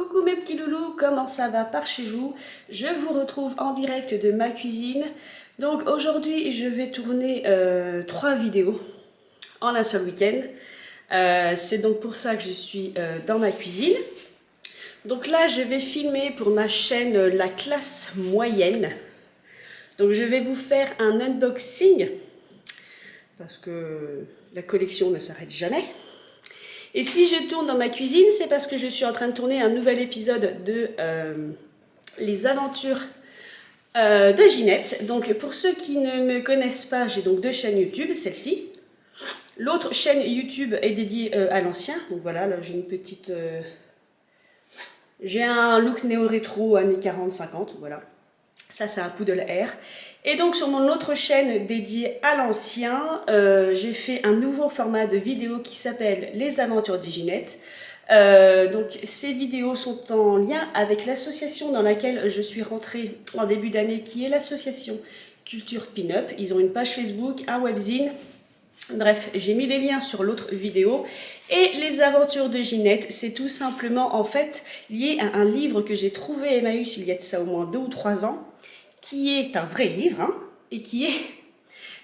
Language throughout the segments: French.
Coucou mes petits loulous, comment ça va par chez vous? Je vous retrouve en direct de ma cuisine. Donc aujourd'hui je vais tourner 3 vidéos en un seul week-end. C'est donc pour ça que je suis dans ma cuisine. Donc là je vais filmer pour ma chaîne La Classe Moyenne. Donc je vais vous faire un unboxing parce que la collection ne s'arrête jamais. Et si je tourne dans ma cuisine, c'est parce que je suis en train de tourner un nouvel épisode de Les Aventures de Ginette. Donc pour ceux qui ne me connaissent pas, j'ai donc 2 chaînes YouTube, celle-ci. L'autre chaîne YouTube est dédiée à l'ancien. Donc voilà, là j'ai une petite... j'ai un look néo-rétro années 40-50, voilà. Ça c'est un Poodle Air. Et donc sur mon autre chaîne dédiée à l'ancien, j'ai fait un nouveau format de vidéo qui s'appelle Les Aventures de Ginette. Donc ces vidéos sont en lien avec l'association dans laquelle je suis rentrée en début d'année, qui est l'association Culture Pin-Up. Ils ont une page Facebook, un webzine. Bref, j'ai mis les liens sur l'autre vidéo. Et Les Aventures de Ginette, c'est tout simplement en fait lié à un livre que j'ai trouvé à Emmaüs il y a de ça au moins 2 ou 3 ans, qui est un vrai livre, hein, et qui est,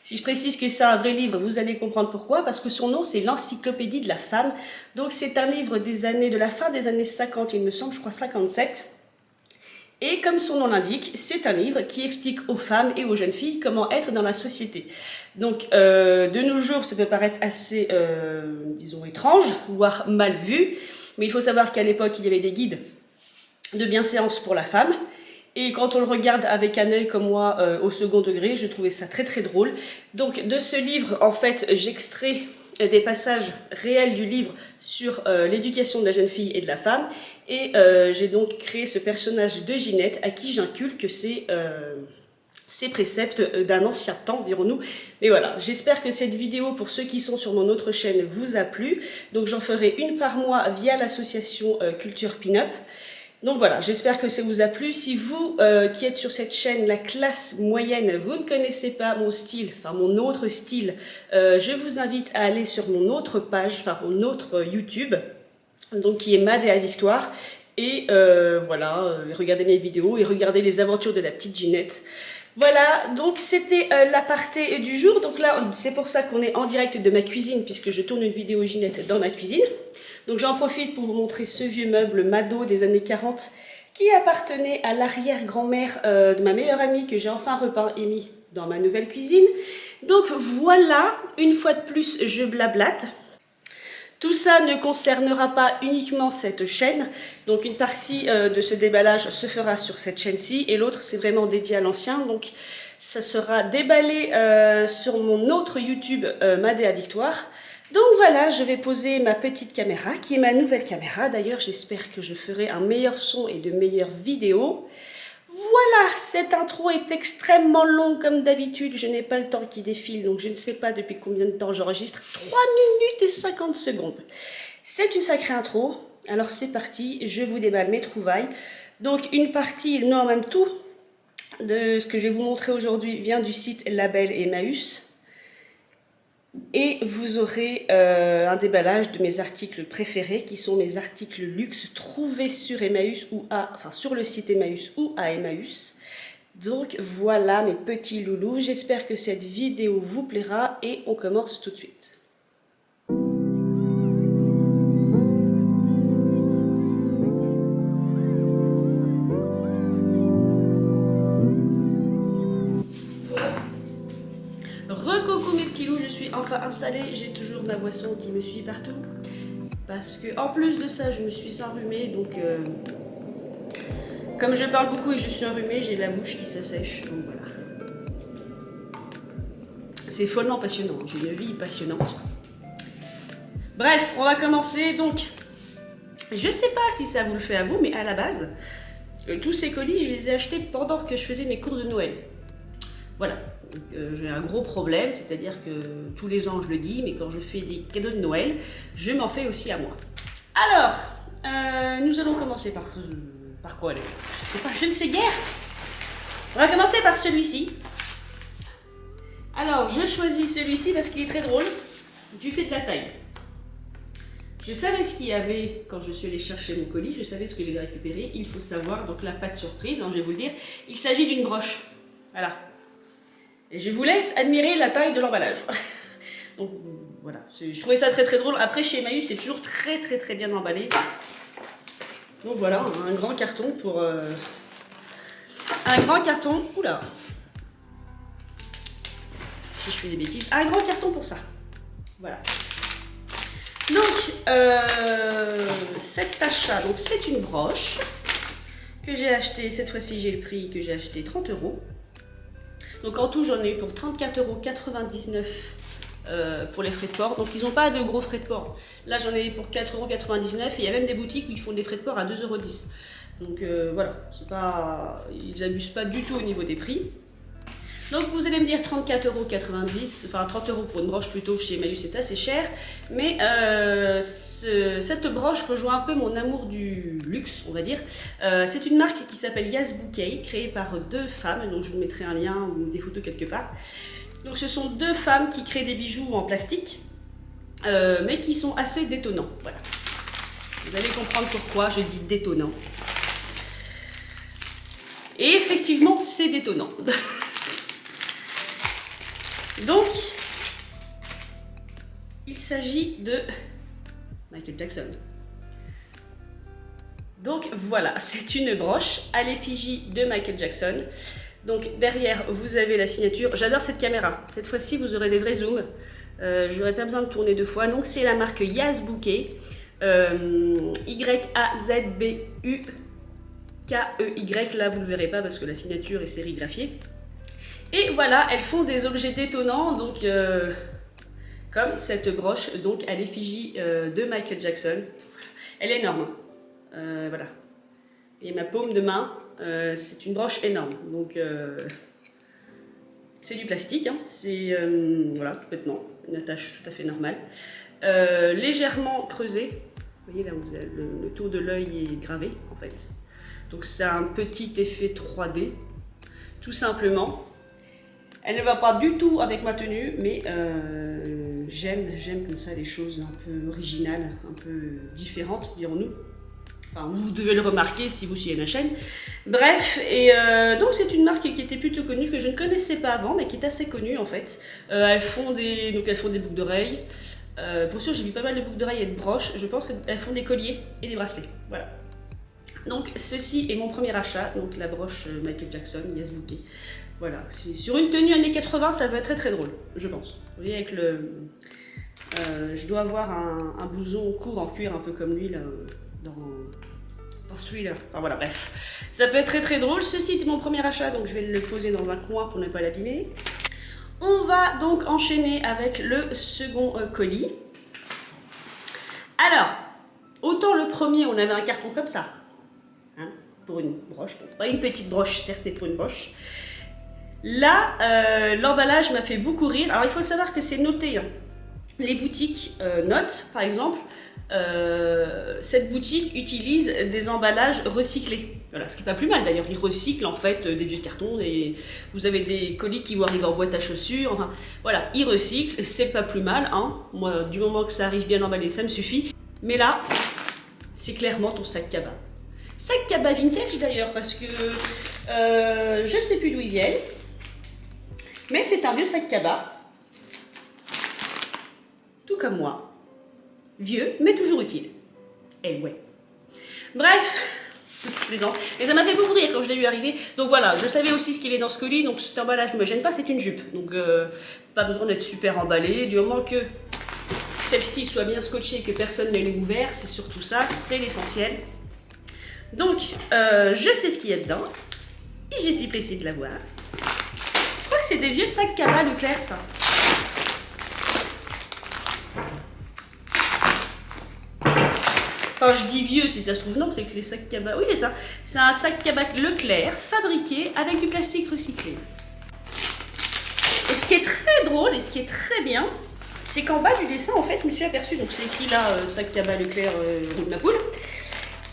si je précise que c'est un vrai livre, vous allez comprendre pourquoi, parce que son nom c'est l'Encyclopédie de la femme. Donc c'est un livre de la fin des années 50, il me semble, je crois 57. Et comme son nom l'indique, c'est un livre qui explique aux femmes et aux jeunes filles comment être dans la société. Donc de nos jours, ça peut paraître assez, disons, étrange, voire mal vu, mais il faut savoir qu'à l'époque, il y avait des guides de bienséance pour la femme. Et quand on le regarde avec un œil comme moi au second degré, je trouvais ça très très drôle. Donc de ce livre, en fait, j'extrais des passages réels du livre sur l'éducation de la jeune fille et de la femme. Et j'ai donc créé ce personnage de Ginette à qui j'inculque ces préceptes d'un ancien temps, dirons-nous. Mais voilà, j'espère que cette vidéo, pour ceux qui sont sur mon autre chaîne, vous a plu. Donc j'en ferai une par mois via l'association Culture Pin-Up. Donc voilà, j'espère que ça vous a plu. Si vous qui êtes sur cette chaîne, La Classe Moyenne, vous ne connaissez pas mon style, enfin mon autre style, je vous invite à aller sur mon autre page, enfin mon autre YouTube, donc qui est Mad et à Victoire. Et voilà, regardez mes vidéos et regardez les aventures de la petite Ginette. Voilà, donc c'était l'aparté du jour. Donc là, c'est pour ça qu'on est en direct de ma cuisine, puisque je tourne une vidéo Ginette dans ma cuisine. Donc j'en profite pour vous montrer ce vieux meuble Mado des années 40 qui appartenait à l'arrière-grand-mère de ma meilleure amie, que j'ai enfin repeint et mis dans ma nouvelle cuisine. Donc voilà, une fois de plus, je blablate. Tout ça ne concernera pas uniquement cette chaîne, donc une partie de ce déballage se fera sur cette chaîne-ci et l'autre c'est vraiment dédié à l'ancien, donc ça sera déballé sur mon autre YouTube Mad et à Victoire. Donc voilà, je vais poser ma petite caméra, qui est ma nouvelle caméra. D'ailleurs, j'espère que je ferai un meilleur son et de meilleures vidéos. Voilà, cette intro est extrêmement longue comme d'habitude. Je n'ai pas le temps qui défile, donc je ne sais pas depuis combien de temps j'enregistre. 3 minutes et 50 secondes. C'est une sacrée intro. Alors c'est parti, je vous déballe mes trouvailles. Donc une partie, non même tout, de ce que je vais vous montrer aujourd'hui vient du site Label Emmaüs. Et vous aurez un déballage de mes articles préférés, qui sont mes articles luxe trouvés sur Emmaüs ou sur le site Emmaüs ou à Emmaüs. Donc voilà mes petits loulous, j'espère que cette vidéo vous plaira et on commence tout de suite. Recoucou mes petits loups, je suis enfin installée, j'ai toujours ma boisson qui me suit partout. Parce que en plus de ça, je me suis enrhumée, donc comme je parle beaucoup et je suis enrhumée, j'ai la bouche qui s'assèche, donc voilà. C'est follement passionnant, j'ai une vie passionnante. Bref, on va commencer, donc je sais pas si ça vous le fait à vous, mais à la base, tous ces colis, je les ai achetés pendant que je faisais mes courses de Noël. Voilà. J'ai un gros problème, c'est-à-dire que tous les ans je le dis, mais quand je fais des cadeaux de Noël, je m'en fais aussi à moi. Alors, nous allons commencer par quoi aller? Je sais pas, je ne sais guère. On va commencer par celui-ci. Alors, je choisis celui-ci parce qu'il est très drôle, du fait de la taille. Je savais ce qu'il y avait quand je suis allée chercher mon colis, je savais ce que j'allais récupérer. Il faut savoir, donc là, pas de surprise, hein, je vais vous le dire. Il s'agit d'une broche. Voilà. Et je vous laisse admirer la taille de l'emballage. Donc voilà, je trouvais ça très très drôle. Après, chez Emmaüs, c'est toujours très très très bien emballé. Donc voilà, un grand carton pour... Un grand carton... Oula, si je fais des bêtises. Un grand carton pour ça. Voilà. Donc, cet achat, donc c'est une broche que j'ai acheté, cette fois-ci j'ai le prix que j'ai acheté 30 €. Donc en tout, j'en ai eu pour 34,99 € pour les frais de port. Donc ils n'ont pas de gros frais de port. Là, j'en ai eu pour 4,99 € et il y a même des boutiques où ils font des frais de port à 2,10 €. Donc voilà, c'est pas, ils n'abusent pas du tout au niveau des prix. Donc vous allez me dire 34,90 €, enfin 30 € pour une broche plutôt, chez Emmaüs c'est assez cher. Mais cette broche rejoint un peu mon amour du luxe, on va dire. C'est une marque qui s'appelle Yas Bouquet, créée par 2 femmes, donc je vous mettrai un lien ou des photos quelque part. Donc ce sont 2 femmes qui créent des bijoux en plastique, mais qui sont assez détonnants. Voilà. Vous allez comprendre pourquoi je dis détonnant. Et effectivement, c'est détonnant. Donc, il s'agit de Michael Jackson. Donc voilà, c'est une broche à l'effigie de Michael Jackson. Donc derrière, vous avez la signature. J'adore cette caméra. Cette fois-ci, vous aurez des vrais zooms. Je n'aurai pas besoin de tourner 2 fois. Donc c'est la marque Yas Bouquet. Y-A-Z-B-U-K-E-Y. Là, vous ne le verrez pas parce que la signature est sérigraphiée. Et voilà, elles font des objets détonnants, donc comme cette broche, donc à l'effigie de Michael Jackson. Elle est énorme. Voilà. Et ma paume de main, c'est une broche énorme. Donc c'est du plastique, hein. C'est voilà, tout bêtement, une attache tout à fait normale. Légèrement creusée. Vous voyez là, vous avez le tour de l'œil est gravé en fait. Donc c'est un petit effet 3D, tout simplement. Elle ne va pas du tout avec ma tenue, mais j'aime comme ça les choses un peu originales, un peu différentes, dirons-nous. Enfin, vous devez le remarquer si vous suivez ma chaîne. Bref, et donc c'est une marque qui était plutôt connue, que je ne connaissais pas avant, mais qui est assez connue en fait. Elles font des boucles d'oreilles. Pour sûr, j'ai vu pas mal de boucles d'oreilles et de broches. Je pense qu'elles font des colliers et des bracelets. Voilà. Donc ceci est mon premier achat, donc la broche Michael Jackson, Yas Bouquet. Voilà, sur une tenue années 80, ça va être très très drôle, je pense. Vous voyez, avec le... je dois avoir un blouson court en cuir, un peu comme lui, là, dans Thriller. Enfin voilà, bref. Ça peut être très très drôle. Ceci était mon premier achat, donc je vais le poser dans un coin pour ne pas l'abîmer. On va donc enchaîner avec le second colis. Alors, autant le premier, on avait un carton comme ça, hein, pour une broche. Bon, pas une petite broche, certes, mais pour une broche. Là, l'emballage m'a fait beaucoup rire. Alors, il faut savoir que c'est noté. Hein. Les boutiques notent, par exemple, cette boutique utilise des emballages recyclés. Voilà, ce qui n'est pas plus mal d'ailleurs. Ils recyclent en fait des vieux cartons. Vous avez des colis qui vont arriver en boîte à chaussures. Enfin, voilà, ils recyclent. C'est pas plus mal. Hein. Moi, du moment que ça arrive bien emballé, ça me suffit. Mais là, c'est clairement ton sac cabas. Sac cabas vintage d'ailleurs, parce que je ne sais plus d'où ils viennent. Mais c'est un vieux sac cabas, tout comme moi, vieux mais toujours utile. Eh ouais. Bref, je plaisante. Et ça m'a fait beaucoup rire quand je l'ai vu arriver. Donc voilà, je savais aussi ce qu'il y avait dans ce colis, donc cet emballage ne me gêne pas, c'est une jupe. Donc pas besoin d'être super emballé, du moment que celle-ci soit bien scotchée et que personne ne l'ait ouvert, c'est surtout ça, c'est l'essentiel. Donc je sais ce qu'il y a dedans, et je suis pressée de la voir. Je crois que c'est des vieux sacs cabas Leclerc, ça. Enfin, je dis vieux, si ça se trouve, non, c'est que les sacs cabas... Oui, c'est ça. C'est un sac cabas Leclerc, fabriqué avec du plastique recyclé. Et ce qui est très drôle, et ce qui est très bien, c'est qu'en bas du dessin, en fait, je me suis aperçue, donc c'est écrit là, sac cabas Leclerc, rue de la Poule.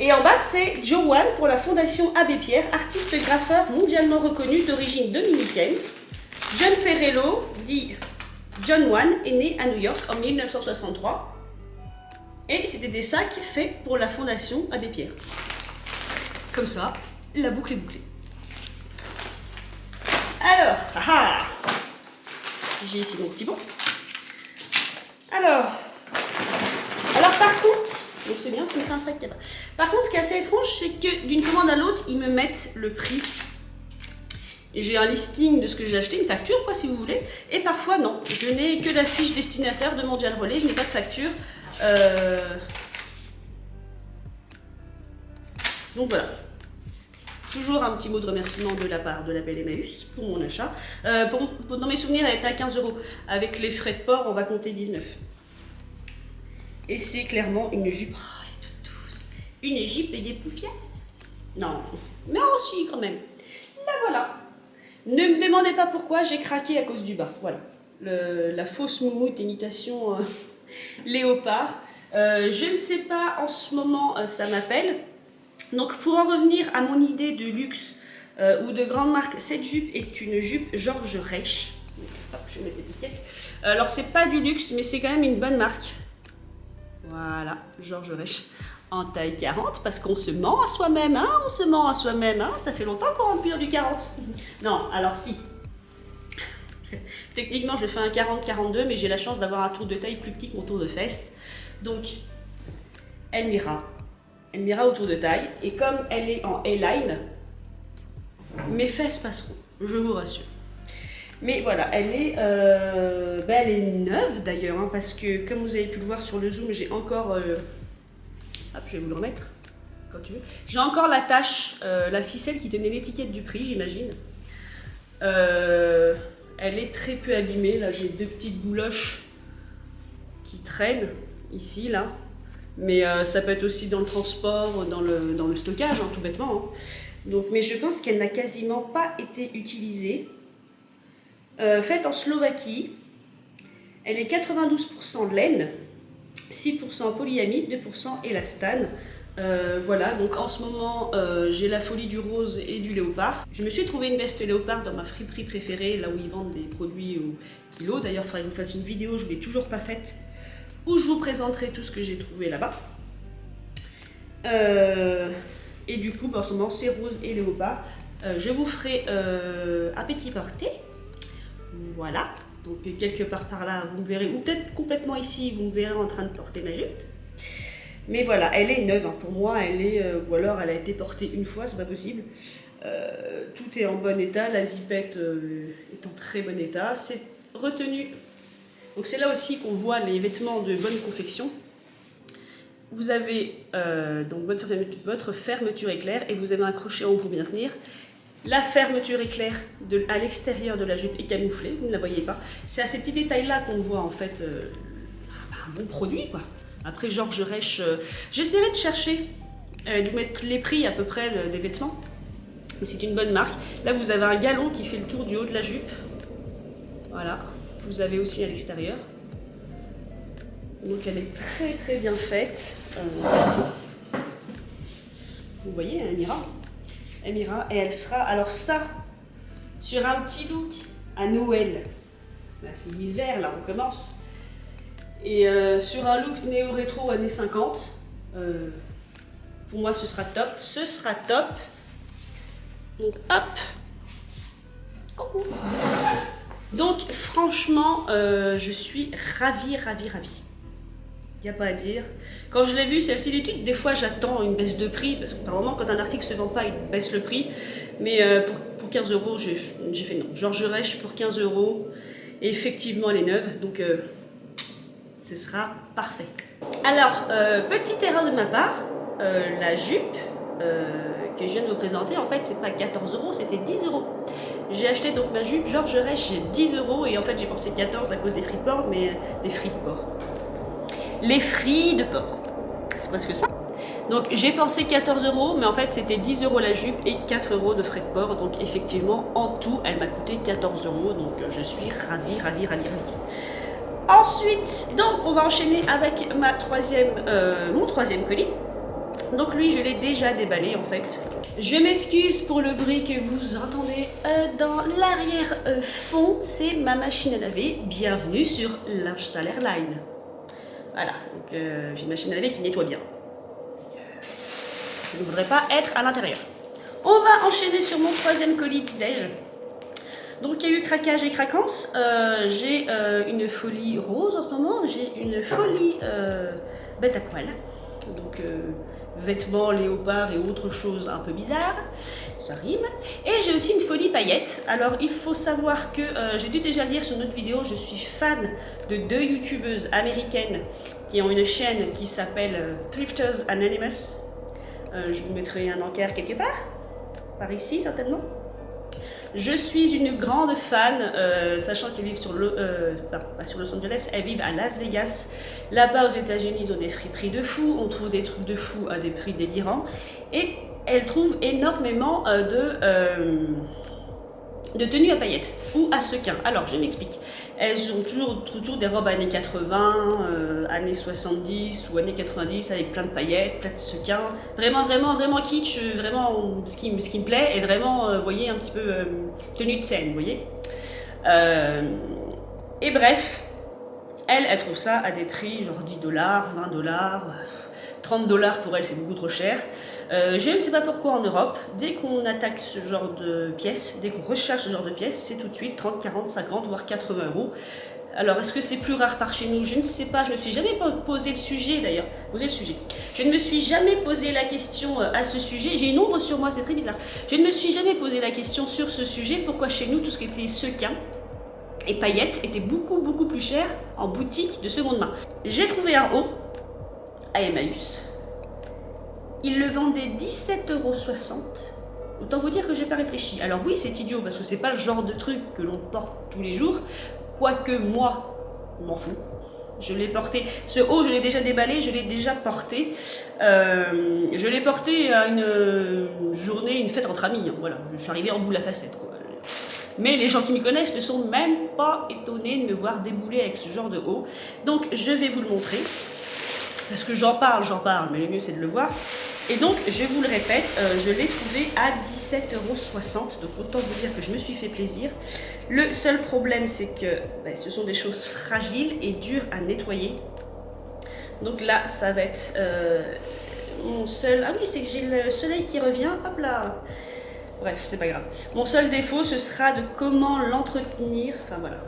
Et en bas, c'est Joan pour la Fondation Abbé Pierre, artiste graffeur mondialement reconnu d'origine dominicaine. John Perello, dit John One, est né à New York en 1963. Et c'était des sacs faits pour la Fondation Abbé Pierre. Comme ça, la boucle est bouclée. Alors, j'ai ici mon petit bon. Alors par contre, donc c'est bien, ça me fait un sac tabac. Par contre, ce qui est assez étrange, c'est que d'une commande à l'autre, ils me mettent le prix. J'ai un listing de ce que j'ai acheté, une facture quoi si vous voulez. Et parfois non, je n'ai que la fiche destinataire de Mondial Relais, je n'ai pas de facture. Donc voilà. Toujours un petit mot de remerciement de la part de la belle Emmaüs pour mon achat. Dans mes souvenirs, elle était à 15 €. Avec les frais de port, on va compter 19. Et c'est clairement une jupe. Oh, elle est toute douce. Une jupe et des poufiasses. Non, mais aussi quand même. La voilà. Ne me demandez pas pourquoi, j'ai craqué à cause du bas. Voilà. La fausse moumoute imitation léopard. Je ne sais pas, en ce moment, ça m'appelle. Donc pour en revenir à mon idée de luxe ou de grande marque, cette jupe est une jupe Georges Reich. Hop, je vais mettre l'étiquette. Alors c'est pas du luxe, mais c'est quand même une bonne marque. Voilà, Georges Reich en taille 40, parce qu'on se ment à soi-même, hein, on se ment à soi-même, hein, ça fait longtemps qu'on rentre plus dans du 40. Non, alors si. Techniquement, je fais un 40-42, mais j'ai la chance d'avoir un tour de taille plus petit que mon tour de fesse. Donc, elle m'ira au tour de taille, et comme elle est en A-line, mes fesses passeront, je vous rassure. Mais voilà, elle est neuve d'ailleurs, hein, parce que comme vous avez pu le voir sur le zoom, j'ai encore... hop, je vais vous le remettre, quand tu veux. J'ai encore l'attache, la ficelle qui tenait l'étiquette du prix, j'imagine. Elle est très peu abîmée, là j'ai deux petites bouloches qui traînent, ici, là. Mais ça peut être aussi dans le transport, dans le stockage, hein, tout bêtement. Hein. Donc, mais je pense qu'elle n'a quasiment pas été utilisée. Faite en Slovaquie, elle est 92% laine, 6% polyamide, 2% élastane. Voilà, donc en ce moment, j'ai la folie du rose et du léopard. Je me suis trouvé une veste léopard dans ma friperie préférée, là où ils vendent des produits au kilo. D'ailleurs, il faudrait que je vous fasse une vidéo, je ne l'ai toujours pas faite, où je vous présenterai tout ce que j'ai trouvé là-bas. Et du coup, en ce moment, c'est rose et léopard. Je vous ferai un petit porté. Voilà, donc quelque part par là, vous me verrez, ou peut-être complètement ici, vous me verrez en train de porter ma jupe. Mais voilà, elle est neuve, hein. Pour moi, elle est, ou alors elle a été portée une fois, c'est pas possible. Tout est en bon état, la zipette est en très bon état. C'est retenu, donc c'est là aussi qu'on voit les vêtements de bonne confection. Vous avez donc votre fermeture éclair et vous avez un crochet en haut pour bien tenir. La fermeture éclair à l'extérieur de la jupe est camouflée, vous ne la voyez pas. C'est à ces petits détails-là qu'on voit en fait un bon produit, quoi. Après Georges Reich, j'essaierai de chercher, de mettre les prix à peu près des vêtements. Mais c'est une bonne marque. Là, vous avez un galon qui fait le tour du haut de la jupe. Voilà. Vous avez aussi à l'extérieur. Donc elle est très très bien faite. Vous voyez, elle ira. Elle ira et elle sera, alors ça, sur un petit look à Noël, là c'est l'hiver, là on commence, et sur un look néo-rétro années 50, pour moi ce sera top, donc hop, coucou. Donc franchement, je suis ravie. Il n'y a pas à dire. Quand je l'ai vue, celle-ci d'étude, des fois j'attends une baisse de prix, parce que par moment, quand un article ne se vend pas, il baisse le prix. Mais pour 15 €, j'ai fait non. Georges Reich pour 15 €. Et effectivement, elle est neuve, donc ce sera parfait. Alors, petite erreur de ma part, la jupe que je viens de vous présenter, en fait, c'est pas 14 €, c'était 10 €. J'ai acheté donc ma jupe Georges Reich, 10 € et en fait j'ai pensé 14 à cause des fris de porc, mais des fris de porc. Les fris de porc, c'est presque ça. Donc j'ai pensé 14 €, mais en fait c'était 10 € la jupe et 4 € de frais de port. Donc effectivement, en tout, elle m'a coûté 14 €. Donc je suis ravie. Ensuite, donc on va enchaîner avec mon troisième colis. Donc lui, je l'ai déjà déballé en fait. Je m'excuse pour le bruit que vous entendez dans l'arrière-fond. C'est ma machine à laver. Bienvenue sur Linge Sale Airline. Voilà, donc j'ai une machine à laver qui nettoie bien. Je ne voudrais pas être à l'intérieur. On va enchaîner sur mon troisième colis, disais-je. Donc il y a eu craquage et craquance. J'ai une folie rose en ce moment. J'ai une folie bête à poil. Donc vêtements, léopards et autres choses un peu bizarres. Ça rime. Et j'ai aussi une folie paillettes. Alors il faut savoir que j'ai dû déjà le dire sur une autre vidéo, je suis fan de 2 youtubeuses américaines qui ont une chaîne qui s'appelle Thrifters Anonymous. Je vous mettrai un encart quelque part, par ici certainement. Je suis une grande fan, sachant qu'elles vivent pas sur Los Angeles, elles vivent à Las Vegas. Là-bas aux États-Unis, ils ont des friperies de fous, on trouve des trucs de fous à des prix délirants. Et elles trouvent énormément de tenues à paillettes ou à sequins. Alors je m'explique. Elles ont toujours des robes années 80, années 70 ou années 90 avec plein de paillettes, plein de sequins. Vraiment kitsch, vraiment ce qui me plaît et vraiment, vous voyez, un petit peu tenue de scène, vous voyez. Et bref, elles trouvent ça à des prix genre 10 $, 20 $, 30 $ pour elles, c'est beaucoup trop cher. Je ne sais pas pourquoi en Europe, dès qu'on attaque ce genre de pièces, dès qu'on recherche ce genre de pièces, c'est tout de suite 30, 40, 50, voire 80 €. Alors, est-ce que c'est plus rare par chez nous? Je ne sais pas, je ne me suis jamais posé le sujet d'ailleurs. Je ne me suis jamais posé la question à ce sujet. J'ai une ombre sur moi, c'est très bizarre. Je ne me suis jamais posé la question sur ce sujet, pourquoi chez nous, tout ce qui était sequins et paillettes était beaucoup plus cher en boutique de seconde main. J'ai trouvé un haut à Emmaüs. Ils le vendaient 17,60 €. Autant vous dire que j'ai pas réfléchi. Alors oui, c'est idiot parce que c'est pas le genre de truc que l'on porte tous les jours. Quoique moi, je m'en fous. Je l'ai porté. Ce haut, je l'ai déjà déballé, je l'ai déjà porté. Je l'ai porté à une journée, une fête entre amis. Hein, voilà, je suis arrivée en bout de la facette, quoi. Mais les gens qui me connaissent ne sont même pas étonnés de me voir débouler avec ce genre de haut. Donc je vais vous le montrer. Parce que j'en parle, mais le mieux c'est de le voir. Et donc, je vous le répète, je l'ai trouvé à 17,60 €. Donc autant vous dire que je me suis fait plaisir. Le seul problème, c'est que ce sont des choses fragiles et dures à nettoyer. Donc là, ça va être mon seul... Ah oui, c'est que j'ai le soleil qui revient. Hop là. Bref, c'est pas grave. Mon seul défaut, ce sera de comment l'entretenir. Enfin voilà.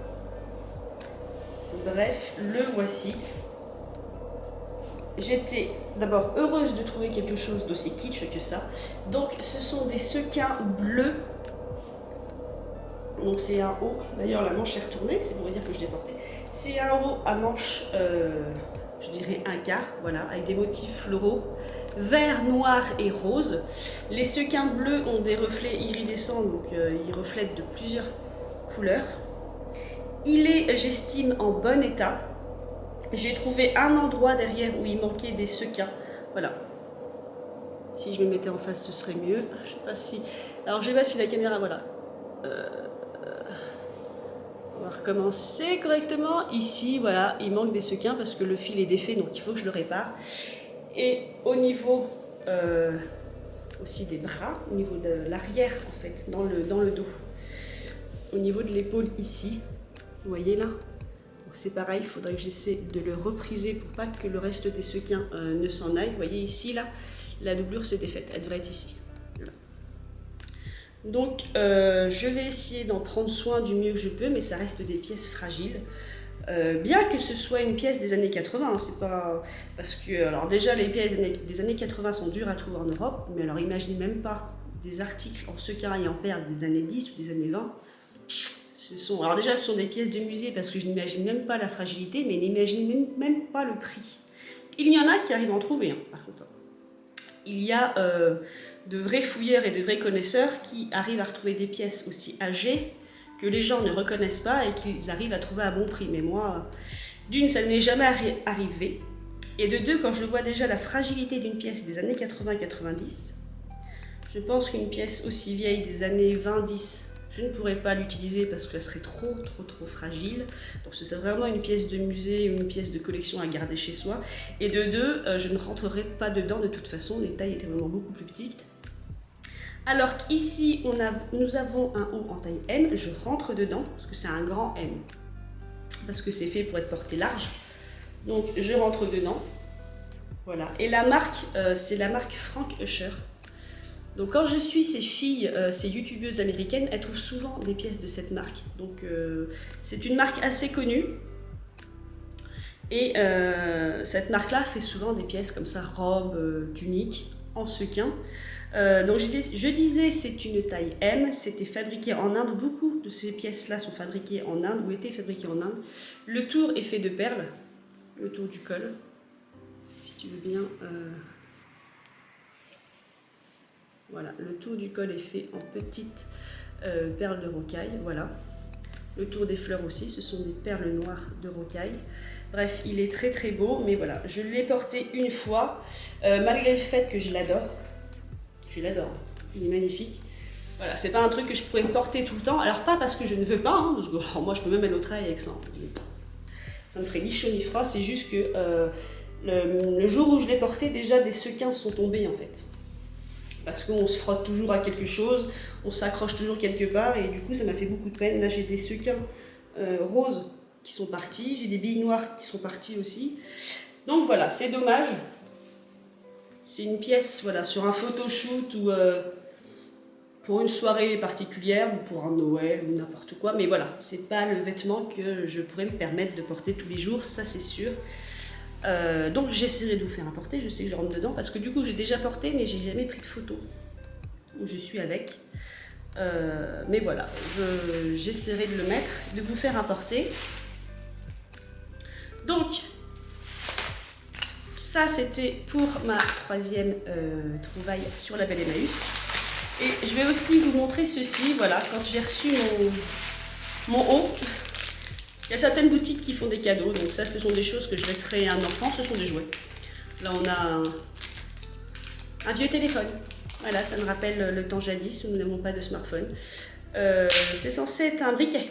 Bref, le voici. J'étais d'abord heureuse de trouver quelque chose d'aussi kitsch que ça. Donc ce sont des sequins bleus. Donc c'est un haut, d'ailleurs la manche est retournée, c'est pour vous dire que je l'ai porté. C'est un haut à manche, je dirais un quart, voilà, avec des motifs floraux, vert, noir et rose. Les sequins bleus ont des reflets iridescents, donc ils reflètent de plusieurs couleurs. Il est, j'estime, en bon état. J'ai trouvé un endroit derrière où il manquait des sequins. Voilà. Si je me mettais en face, ce serait mieux. Je sais pas si... Alors, je sais pas si la caméra... Voilà. On va recommencer correctement. Ici, voilà, il manque des sequins parce que le fil est défait, donc il faut que je le répare. Et au niveau aussi des bras, au niveau de l'arrière, en fait, dans le dos. Au niveau de l'épaule, ici. Vous voyez là? C'est pareil, il faudrait que j'essaie de le repriser pour pas que le reste des sequins ne s'en aille. Vous voyez ici, là, la doublure s'était faite, elle devrait être ici. Voilà. Donc, je vais essayer d'en prendre soin du mieux que je peux, mais ça reste des pièces fragiles. Bien que ce soit une pièce des années 80, hein, c'est pas... Parce que, alors déjà, les pièces des années 80 sont dures à trouver en Europe, mais alors imaginez même pas des articles en sequins et en perles des années 10 ou des années 20. Alors déjà, ce sont des pièces de musée parce que je n'imagine même pas la fragilité, mais n'imagine même pas le prix. Il y en a qui arrivent à en trouver, hein, par contre. Il y a de vrais fouilleurs et de vrais connaisseurs qui arrivent à retrouver des pièces aussi âgées que les gens ne reconnaissent pas et qu'ils arrivent à trouver à bon prix. Mais moi, d'une, ça ne m'est jamais arrivé. Et de deux, quand je vois déjà la fragilité d'une pièce des années 80-90, je pense qu'une pièce aussi vieille des années 20-10, je ne pourrais pas l'utiliser parce qu'elle serait trop fragile. Donc ce serait vraiment une pièce de musée ou une pièce de collection à garder chez soi. Et de deux, je ne rentrerai pas dedans de toute façon, les tailles étaient vraiment beaucoup plus petites. Alors qu'ici, nous avons un haut en taille M, je rentre dedans parce que c'est un grand M. Parce que c'est fait pour être porté large. Donc je rentre dedans. Voilà. Et la marque, c'est la marque Frank Usher. Donc quand je suis ces filles, ces youtubeuses américaines, elles trouvent souvent des pièces de cette marque. Donc c'est une marque assez connue. Et cette marque-là fait souvent des pièces comme ça, robes, tuniques, en sequin. Donc je disais c'est une taille M, c'était fabriqué en Inde. Beaucoup de ces pièces-là sont fabriquées en Inde ou étaient fabriquées en Inde. Le tour est fait de perles, le tour du col, si tu veux bien... Voilà, le tour du col est fait en petites perles de rocaille, voilà. Le tour des fleurs aussi, ce sont des perles noires de rocaille. Bref, il est très très beau, mais voilà, je l'ai porté une fois, malgré le fait que je l'adore. Je l'adore, il est magnifique. Voilà, c'est pas un truc que je pourrais porter tout le temps. Alors pas parce que je ne veux pas, hein, parce que alors, moi je peux même aller au travail avec ça. Ça ne ferait ni chaud ni froid, c'est juste que le jour où je l'ai porté, déjà des sequins sont tombés en fait. Parce qu'on se frotte toujours à quelque chose, on s'accroche toujours quelque part, et du coup ça m'a fait beaucoup de peine. Là j'ai des sequins roses qui sont partis, j'ai des billes noires qui sont parties aussi. Donc voilà, c'est dommage. C'est une pièce voilà, sur un photoshoot ou pour une soirée particulière ou pour un Noël ou n'importe quoi. Mais voilà, c'est pas le vêtement que je pourrais me permettre de porter tous les jours, ça c'est sûr. Donc j'essaierai de vous faire un porter, je sais que je rentre dedans parce que du coup j'ai déjà porté mais j'ai jamais pris de photo où je suis avec. Mais voilà, j'essaierai de le mettre, de vous faire un porter. Donc ça c'était pour ma troisième trouvaille sur la Belle Emmaüs. Et je vais aussi vous montrer ceci, voilà, quand j'ai reçu mon haut. Il y a certaines boutiques qui font des cadeaux, donc ça ce sont des choses que je laisserai à un enfant, ce sont des jouets. Là on a un vieux téléphone, voilà, ça me rappelle le temps jadis où nous n'avons pas de smartphone. C'est censé être un briquet.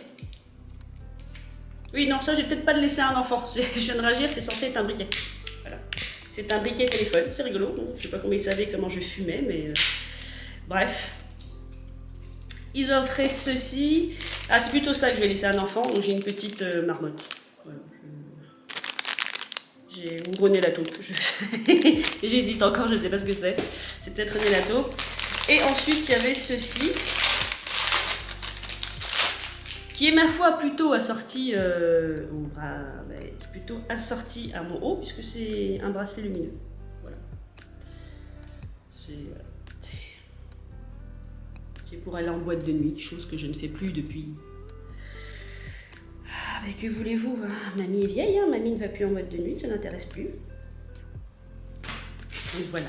Oui non, ça je vais peut-être pas le laisser à un enfant, je viens de réagir, c'est censé être un briquet. Voilà. C'est un briquet téléphone, c'est rigolo, je sais pas comment ils savaient comment je fumais, mais bref. Ils offraient ceci. Ah, c'est plutôt ça que je vais laisser à un enfant. Donc j'ai une petite marmotte. Voilà, j'ai ouvronné la taupe. J'hésite encore, je ne sais pas ce que c'est. C'est peut-être une la taupe. Et ensuite, il y avait ceci. Qui est ma foi plutôt assorti plutôt assorti à mon haut, puisque c'est un bracelet lumineux. Voilà. C'est pour aller en boîte de nuit, chose que je ne fais plus depuis... Ah, mais que voulez-vous, hein, mamie est vieille, hein, mamie ne va plus en boîte de nuit, ça n'intéresse plus. Donc voilà.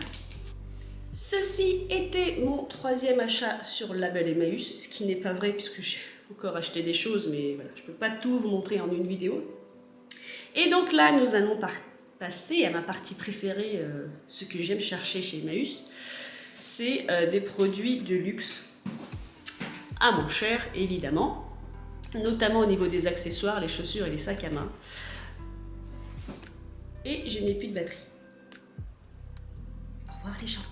Ceci était mon troisième achat sur la Belle Emmaüs, ce qui n'est pas vrai puisque j'ai encore acheté des choses, mais voilà, je ne peux pas tout vous montrer en une vidéo. Et donc là, nous allons passer à ma partie préférée, ce que j'aime chercher chez Emmaüs, c'est des produits de luxe. À moins cher, évidemment, notamment au niveau des accessoires, les chaussures et les sacs à main. Et je n'ai plus de batterie. Au revoir les gens.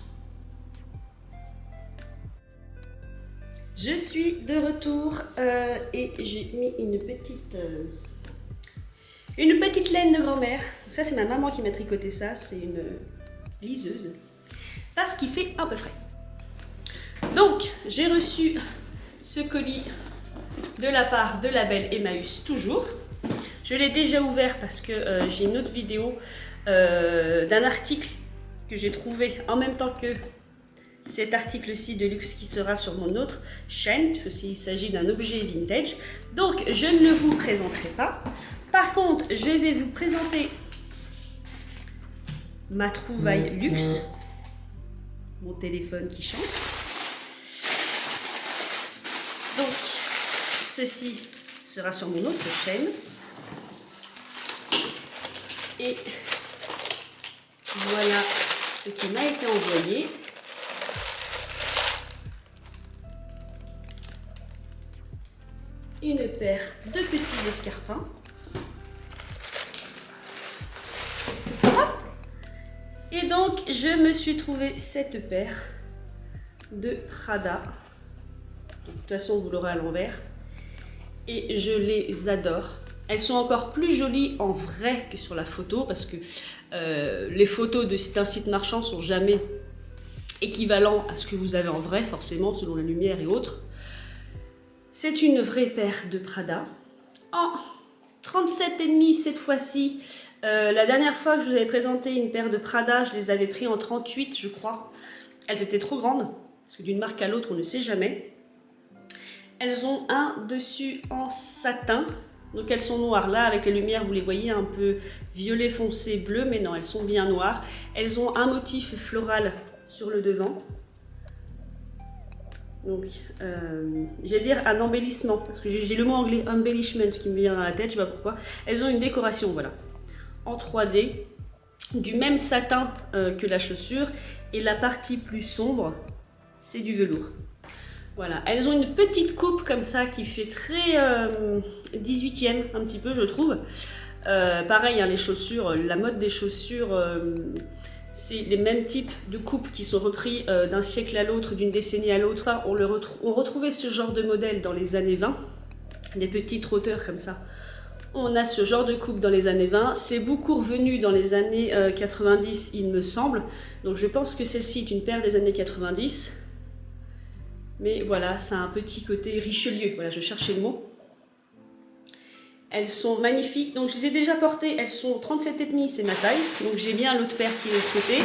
Je suis de retour et j'ai mis une petite laine de grand-mère. Ça c'est ma maman qui m'a tricoté ça, c'est une liseuse. Parce qu'il fait un peu frais. Donc j'ai reçu ce colis de la part de la Belle Emmaüs toujours. Je l'ai déjà ouvert parce que j'ai une autre vidéo d'un article que j'ai trouvé en même temps que cet article-ci de luxe qui sera sur mon autre chaîne, puisque il s'agit d'un objet vintage. Donc je ne le vous présenterai pas. Par contre, je vais vous présenter ma trouvaille luxe, mon téléphone qui chante. Donc, ceci sera sur mon autre chaîne. Et voilà ce qui m'a été envoyé. Une paire de petits escarpins. Et donc, je me suis trouvé cette paire de Prada. De toute façon, vous l'aurez à l'envers. Et je les adore. Elles sont encore plus jolies en vrai que sur la photo parce que les photos d'un site marchand sont jamais équivalents à ce que vous avez en vrai, forcément, selon la lumière et autres. C'est une vraie paire de Prada. En 37,5 cette fois-ci. La dernière fois que je vous avais présenté une paire de Prada, je les avais pris en 38, je crois. Elles étaient trop grandes, parce que d'une marque à l'autre, on ne sait jamais. Elles ont un dessus en satin. Donc elles sont noires. Là, avec les lumières, vous les voyez un peu violet foncé, bleu, mais non, elles sont bien noires. Elles ont un motif floral sur le devant. Donc, j'allais dire un embellissement, parce que j'ai le mot anglais embellishment qui me vient dans la tête, je sais pas pourquoi. Elles ont une décoration, voilà, en 3D, du même satin que la chaussure, et la partie plus sombre, c'est du velours. Voilà, elles ont une petite coupe comme ça qui fait très 18e, un petit peu, je trouve. Pareil, hein, les chaussures, la mode des chaussures, c'est les mêmes types de coupes qui sont repris d'un siècle à l'autre, d'une décennie à l'autre. On retrouvait ce genre de modèle dans les années 20, des petits trotteurs comme ça. On a ce genre de coupe dans les années 20. C'est beaucoup revenu dans les années 90, il me semble. Donc je pense que celle-ci est une paire des années 90. Mais voilà, ça a un petit côté Richelieu. Voilà, je cherchais le mot. Elles sont magnifiques, donc je les ai déjà portées, elles sont 37,5, c'est ma taille, donc j'ai bien l'autre paire qui est de l'autre côté.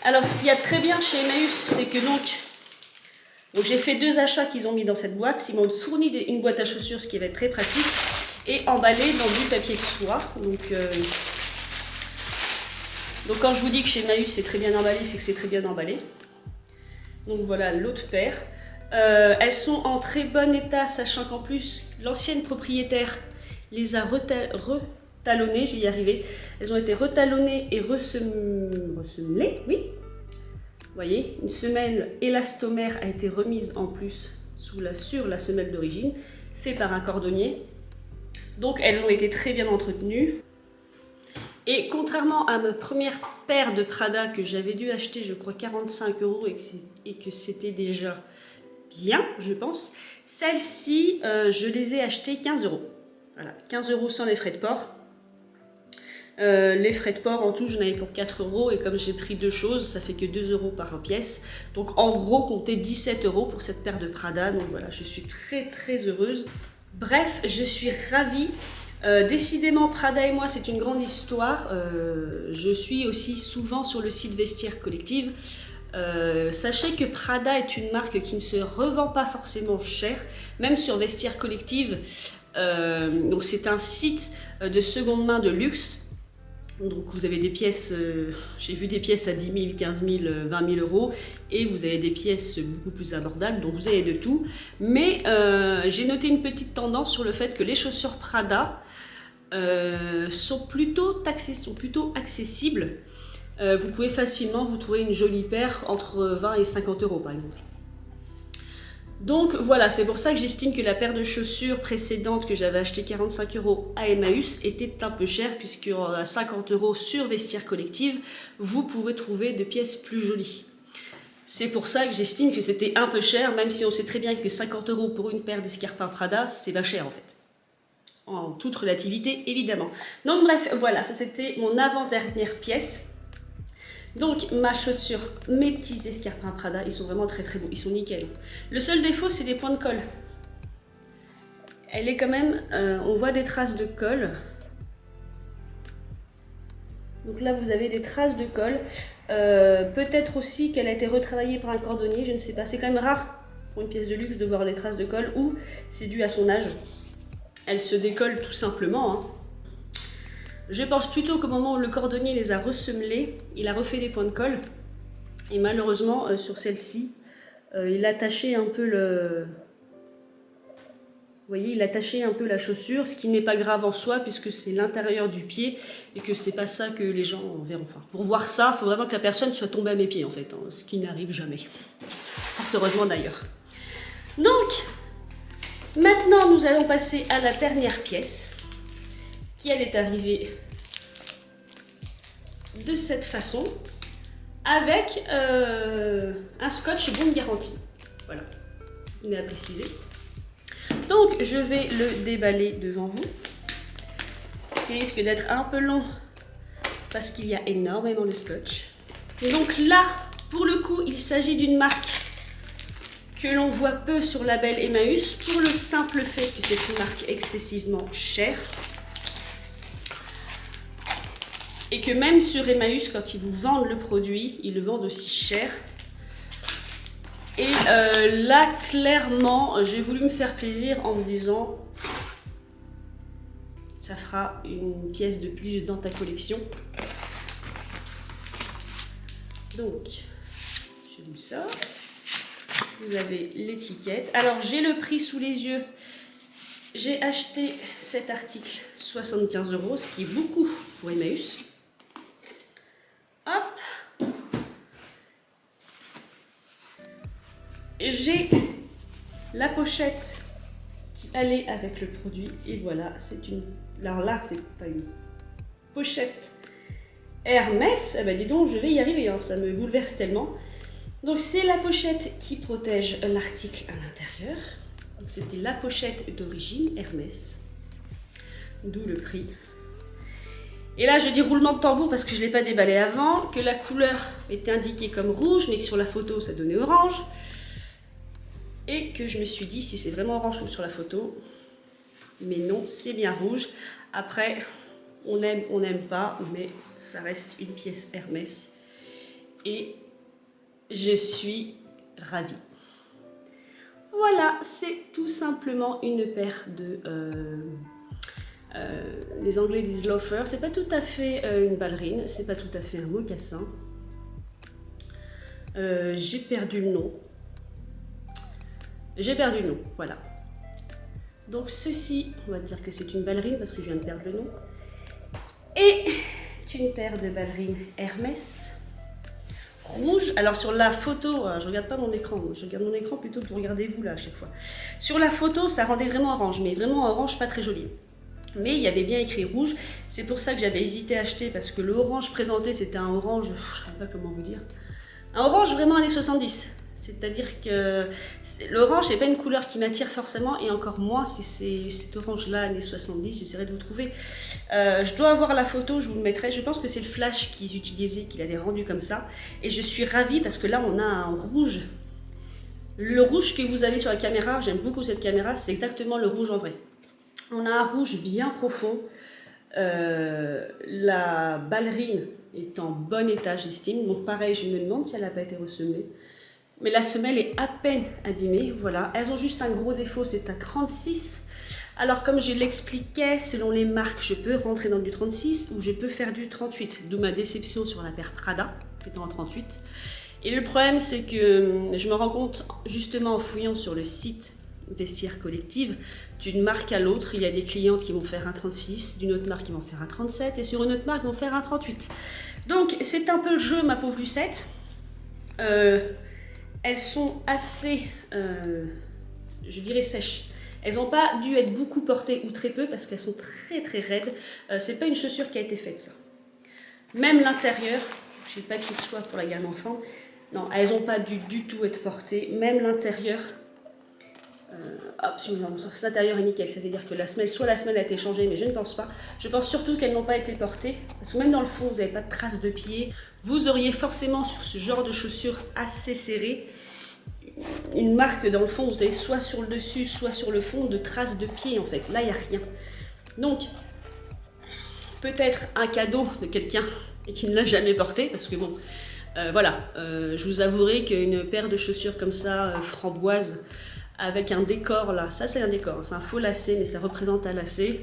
Alors ce qu'il y a de très bien chez Emmaüs, c'est que donc j'ai fait 2 achats qu'ils ont mis dans cette boîte. Ils m'ont fourni une boîte à chaussures, ce qui va être très pratique, et emballé dans du papier de soie. Donc quand je vous dis que chez Emmaüs c'est très bien emballé, c'est que c'est très bien emballé. Donc voilà l'autre paire. Elles sont en très bon état, sachant qu'en plus l'ancienne propriétaire les a retalonnées, je vais y arriver. Elles ont été retalonnées et ressemelées, oui. Vous voyez, une semelle élastomère a été remise en plus sur la semelle d'origine, fait par un cordonnier. Donc elles ont été très bien entretenues. Et contrairement à ma première paire de Prada que j'avais dû acheter, je crois 45 € et que c'était déjà bien, je pense. Celles-ci, je les ai achetées 15 €. Voilà, 15 € sans les frais de port. Les frais de port en tout, j'en avais pour 4 € et comme j'ai pris 2 choses, ça fait que 2 € par pièce. Donc en gros, comptez 17 € pour cette paire de Prada. Donc voilà, je suis très très heureuse. Bref, je suis ravie. Décidément, Prada et moi, c'est une grande histoire. Je suis aussi souvent sur le site Vestiaire Collective. Sachez que Prada est une marque qui ne se revend pas forcément cher, même sur Vestiaire Collective. Donc c'est un site de seconde main de luxe. Donc vous avez des pièces, j'ai vu des pièces à 10 000, 15 000, 20 000 €, et vous avez des pièces beaucoup plus abordables, donc vous avez de tout. Mais j'ai noté une petite tendance sur le fait que les chaussures Prada sont plutôt accessibles. Vous pouvez facilement vous trouver une jolie paire entre 20 et 50 € par exemple. Donc voilà, c'est pour ça que j'estime que la paire de chaussures précédente que j'avais acheté 45 € à Emmaüs était un peu chère, puisque à 50 € sur Vestiaire Collective, vous pouvez trouver de pièces plus jolies. C'est pour ça que j'estime que c'était un peu cher, même si on sait très bien que 50 € pour une paire d'escarpins Prada, c'est pas cher en fait. En toute relativité, évidemment. Donc bref, voilà, ça c'était mon avant-dernière pièce. Donc ma chaussure, mes petits escarpins Prada, ils sont vraiment très très beaux, ils sont nickel. Le seul défaut, c'est des points de colle. Elle est quand même, on voit des traces de colle. Donc là vous avez des traces de colle. Peut-être aussi qu'elle a été retravaillée par un cordonnier, je ne sais pas. C'est quand même rare pour une pièce de luxe de voir les traces de colle, ou c'est dû à son âge. Elle se décolle tout simplement, hein. Je pense plutôt qu'au moment où le cordonnier les a ressemelés, il a refait des points de colle. Et malheureusement, sur celle-ci, il a taché un peu le... Vous voyez, il a taché un peu la chaussure, ce qui n'est pas grave en soi, puisque c'est l'intérieur du pied, et que c'est pas ça que les gens verront. Enfin, pour voir ça, il faut vraiment que la personne soit tombée à mes pieds, en fait, hein, ce qui n'arrive jamais. Fort heureusement d'ailleurs. Donc, maintenant, nous allons passer à la dernière pièce, qui elle est arrivée de cette façon, avec un scotch bon de garantie. Voilà, il est à préciser. Donc je vais le déballer devant vous, ce qui risque d'être un peu long parce qu'il y a énormément de scotch. Donc là, pour le coup, il s'agit d'une marque que l'on voit peu sur label Emmaüs pour le simple fait que c'est une marque excessivement chère. Et que même sur Emmaüs, quand ils vous vendent le produit, ils le vendent aussi cher. Et là, clairement, j'ai voulu me faire plaisir en me disant ça fera une pièce de plus dans ta collection. Donc, je vous sors. Vous avez l'étiquette. Alors, j'ai le prix sous les yeux. J'ai acheté cet article 75 €, ce qui est beaucoup pour Emmaüs. Hop. J'ai la pochette qui allait avec le produit. Et voilà, c'est une... Alors là, c'est pas une pochette Hermès. Eh ben dis donc, je vais y arriver, hein, ça me bouleverse tellement. Donc c'est la pochette qui protège l'article à l'intérieur. Donc c'était la pochette d'origine Hermès. D'où le prix. Et là, je dis roulement de tambour parce que je ne l'ai pas déballé avant, que la couleur était indiquée comme rouge, mais que sur la photo, ça donnait orange. Et que je me suis dit, si c'est vraiment orange comme sur la photo, mais non, c'est bien rouge. Après, on aime, on n'aime pas, mais ça reste une pièce Hermès. Et je suis ravie. Voilà, c'est tout simplement une paire de... les Anglais disent loafer, c'est pas tout à fait une ballerine, c'est pas tout à fait un mocassin. J'ai perdu le nom. J'ai perdu le nom, voilà. Donc ceci, on va dire que c'est une ballerine parce que je viens de perdre le nom. Et une paire de ballerines Hermès. Rouge, alors sur la photo, je regarde pas mon écran, je regarde mon écran plutôt que vous regardez vous là à chaque fois. Sur la photo, ça rendait vraiment orange, mais vraiment orange pas très joli. Mais il y avait bien écrit rouge, c'est pour ça que j'avais hésité à acheter, parce que le orange présenté, c'était un orange, je ne sais pas comment vous dire, un orange vraiment années 70. C'est-à-dire que l'orange n'est pas une couleur qui m'attire forcément, et encore moins si c'est cet orange-là, années 70, j'essaierai de vous trouver. Je dois avoir la photo, je vous le mettrai, je pense que c'est le flash qu'ils utilisaient, qu'il avait rendu comme ça, et je suis ravie parce que là on a un rouge. Le rouge que vous avez sur la caméra, j'aime beaucoup cette caméra, c'est exactement le rouge en vrai. On a un rouge bien profond, la ballerine est en bon état j'estime, donc pareil je me demande si elle n'a pas été ressemée, mais la semelle est à peine abîmée, voilà, elles ont juste un gros défaut, c'est à 36, alors comme je l'expliquais, selon les marques je peux rentrer dans du 36 ou je peux faire du 38, d'où ma déception sur la paire Prada, qui était en 38, et le problème c'est que je me rends compte justement en fouillant sur le site Vestiaire Collective, d'une marque à l'autre, il y a des clientes qui vont faire un 36, d'une autre marque qui vont faire un 37 et sur une autre marque vont faire un 38. Donc c'est un peu le jeu ma pauvre Lucette. Elles sont assez, je dirais sèches. Elles n'ont pas dû être beaucoup portées ou très peu parce qu'elles sont très très raides. C'est pas une chaussure qui a été faite ça. Même l'intérieur, j'ai pas qu'il soit pour la gamme enfant, non, elles n'ont pas dû du tout être portées. Même l'intérieur. L'intérieur est nickel, c'est-à-dire que la semelle, soit la semelle a été changée, mais je ne pense pas. Je pense surtout qu'elles n'ont pas été portées, parce que même dans le fond, vous n'avez pas de traces de pied. Vous auriez forcément sur ce genre de chaussures assez serrées, une marque dans le fond, vous avez soit sur le dessus, soit sur le fond, de traces de pied en fait. Là, il n'y a rien. Donc, peut-être un cadeau de quelqu'un qui ne l'a jamais porté, parce que bon, voilà, je vous avouerai qu'une paire de chaussures comme ça, framboise, avec un décor là, ça c'est un décor, c'est un faux lacet mais ça représente un lacet,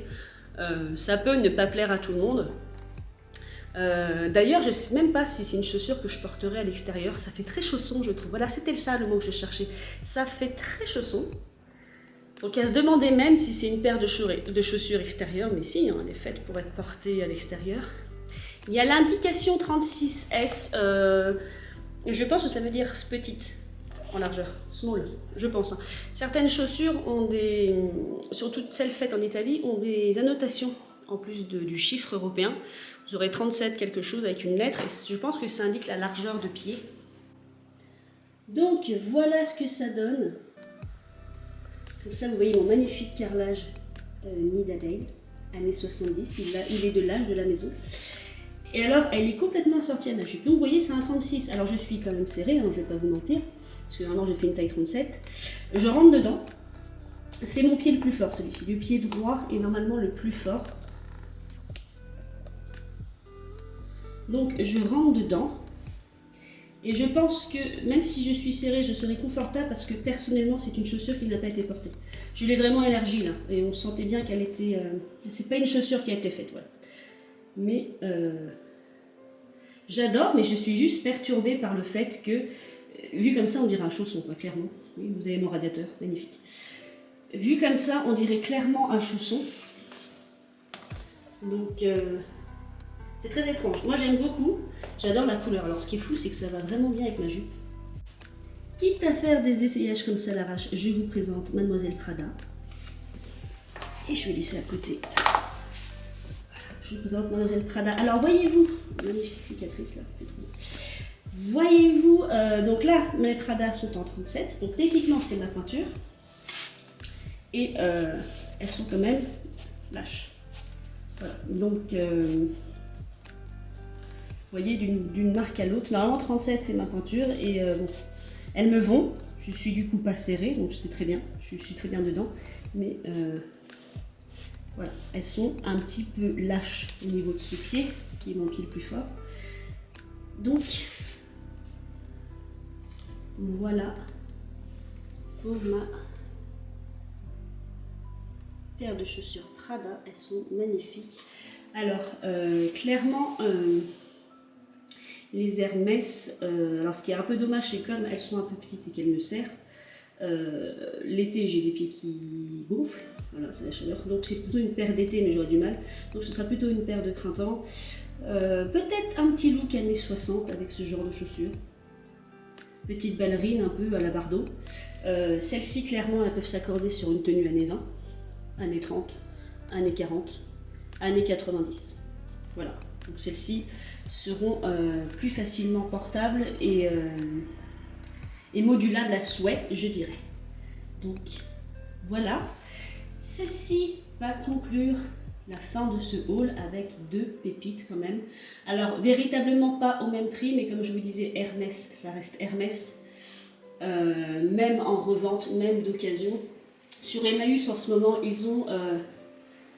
ça peut ne pas plaire à tout le monde. D'ailleurs je ne sais même pas si c'est une chaussure que je porterai à l'extérieur, ça fait très chausson je trouve, voilà c'était ça le mot que je cherchais, ça fait très chausson. Donc à se demander même si c'est une paire de chaussures extérieures, mais si, hein, elle est faite pour être portée à l'extérieur. Il y a l'indication 36S, je pense que ça veut dire petite. En largeur, small, je pense. Certaines chaussures ont des, surtout celles faites en Italie, ont des annotations en plus du chiffre européen. Vous aurez 37 quelque chose avec une lettre et je pense que ça indique la largeur de pied. Donc voilà ce que ça donne. Comme ça, vous voyez mon magnifique carrelage nid d'abeille, années 70, il est de l'âge de la maison. Et alors, elle est complètement sortie à ma jupe. Donc, vous voyez, c'est un 36. Alors, je suis quand même serrée, hein, je ne vais pas vous mentir, parce que normalement, j'ai fait une taille 37. Je rentre dedans. C'est mon pied le plus fort, celui-ci. Le pied droit est normalement le plus fort. Donc, je rentre dedans. Et je pense que même si je suis serrée, je serai confortable parce que personnellement, c'est une chaussure qui n'a pas été portée. Je l'ai vraiment élargie là. Et on sentait bien qu'elle était... c'est pas une chaussure qui a été faite, voilà. Mais j'adore, mais je suis juste perturbée par le fait que, vu comme ça, on dirait un chausson, quoi, clairement. Oui, vous avez mon radiateur, magnifique. Vu comme ça, on dirait clairement un chausson. Donc... c'est très étrange. Moi, j'aime beaucoup. J'adore la couleur. Alors, ce qui est fou, c'est que ça va vraiment bien avec ma jupe. Quitte à faire des essayages comme ça à l'arrache, je vous présente Mademoiselle Prada. Et je vais laisser à côté. Voilà, je vous présente Mademoiselle Prada. Alors, voyez-vous, magnifique cicatrice là, c'est trop beau. Voyez-vous, donc là, mes Prada sont en 37. Donc, techniquement, c'est ma pointure. Et elles sont quand même lâches. Voilà. Donc... vous voyez, d'une marque à l'autre. Normalement, 37, c'est ma pointure. Et bon, elles me vont. Je suis du coup pas serrée, donc c'est très bien. Je suis très bien dedans. Mais voilà, elles sont un petit peu lâches au niveau de ce pied, qui est mon pied le plus fort. Donc, voilà pour ma paire de chaussures Prada. Elles sont magnifiques. Alors, clairement... les Hermès, alors ce qui est un peu dommage, c'est comme elles sont un peu petites et qu'elles me serrent. L'été, j'ai les pieds qui gonflent, voilà, c'est la chaleur. Donc c'est plutôt une paire d'été, mais j'aurais du mal. Donc ce sera plutôt une paire de printemps. Peut-être un petit look années 60 avec ce genre de chaussures. Petite ballerine un peu à la Bardot. Celles-ci, clairement, elles peuvent s'accorder sur une tenue années 20, années 30, années 40, années 90. Voilà, donc celles-ci seront plus facilement portables et modulables à souhait, je dirais. Donc voilà, ceci va conclure la fin de ce haul avec 2 pépites quand même. Alors véritablement pas au même prix, mais comme je vous disais, Hermès, ça reste Hermès, même en revente, même d'occasion. Sur Emmaüs en ce moment, ils ont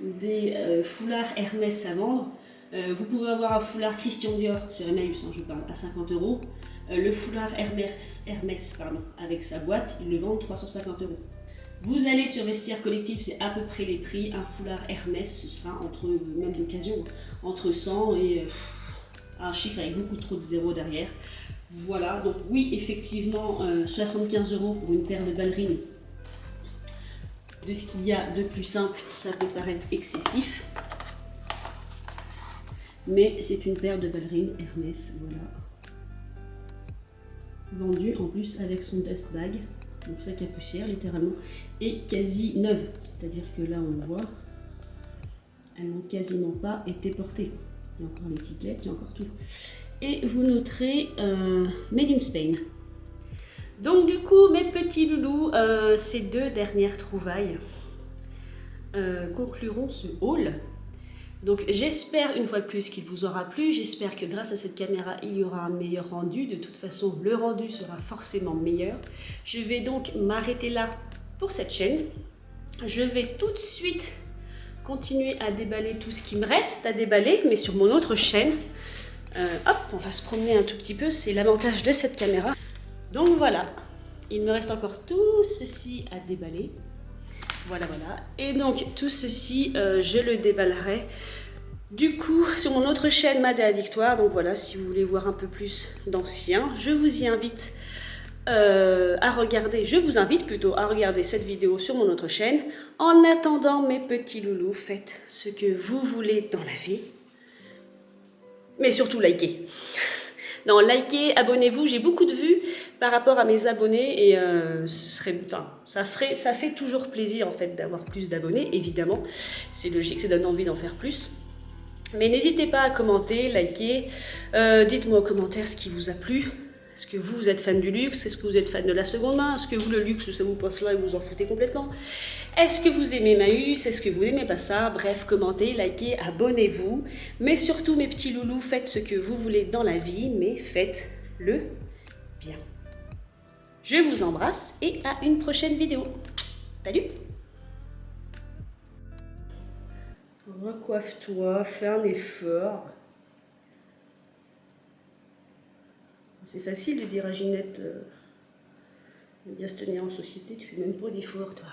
des foulards Hermès à vendre. Vous pouvez avoir un foulard Christian Dior sur Emmaüs, hein, je parle, à 50 €. Le foulard Hermès, avec sa boîte, ils le vendent 350 €. Vous allez sur Vestiaire Collectif, c'est à peu près les prix. Un foulard Hermès, ce sera entre, même d'occasion, entre 100 et un chiffre avec beaucoup trop de zéros derrière. Voilà, donc oui, effectivement, 75 € pour une paire de ballerines. De ce qu'il y a de plus simple, ça peut paraître excessif. Mais c'est une paire de ballerines Hermès, voilà. Vendue en plus avec son dust bag, donc sac à poussière littéralement, et quasi neuve. C'est-à-dire que là on voit, elles n'ont quasiment pas été portées. Il y a encore l'étiquette, il y a encore tout. Et vous noterez Made in Spain. Donc du coup, mes petits loulous, ces 2 dernières trouvailles concluront ce haul. Donc j'espère une fois de plus qu'il vous aura plu, j'espère que grâce à cette caméra il y aura un meilleur rendu, de toute façon le rendu sera forcément meilleur. Je vais donc m'arrêter là pour cette chaîne, je vais tout de suite continuer à déballer tout ce qui me reste à déballer, mais sur mon autre chaîne. Hop, on va se promener un tout petit peu, c'est l'avantage de cette caméra. Donc voilà, il me reste encore tout ceci à déballer. Voilà, voilà. Et donc, tout ceci, je le déballerai du coup sur mon autre chaîne Made à Victoire. Donc voilà, si vous voulez voir un peu plus d'anciens, je vous y invite à regarder, je vous invite plutôt à regarder cette vidéo sur mon autre chaîne. En attendant, mes petits loulous, faites ce que vous voulez dans la vie. Mais surtout, likez. Non, likez, abonnez-vous, j'ai beaucoup de vues par rapport à mes abonnés et ce serait, enfin, ça fait toujours plaisir en fait d'avoir plus d'abonnés, évidemment, c'est logique, ça donne envie d'en faire plus. Mais n'hésitez pas à commenter, liker, dites-moi en commentaire ce qui vous a plu, Est-ce que vous êtes fan du luxe? Est-ce que vous êtes fan de la seconde main? Est-ce que vous, le luxe, ça vous passe là et vous en foutez complètement? Est-ce que vous aimez Emmaüs? Est-ce que vous n'aimez pas ça? Bref, commentez, likez, abonnez-vous. Mais surtout, mes petits loulous, faites ce que vous voulez dans la vie, mais faites-le bien. Je vous embrasse et à une prochaine vidéo. Salut! Recoiffe-toi, fais un effort. C'est facile de dire à Ginette de bien se tenir en société, tu fais même pas d'effort, toi.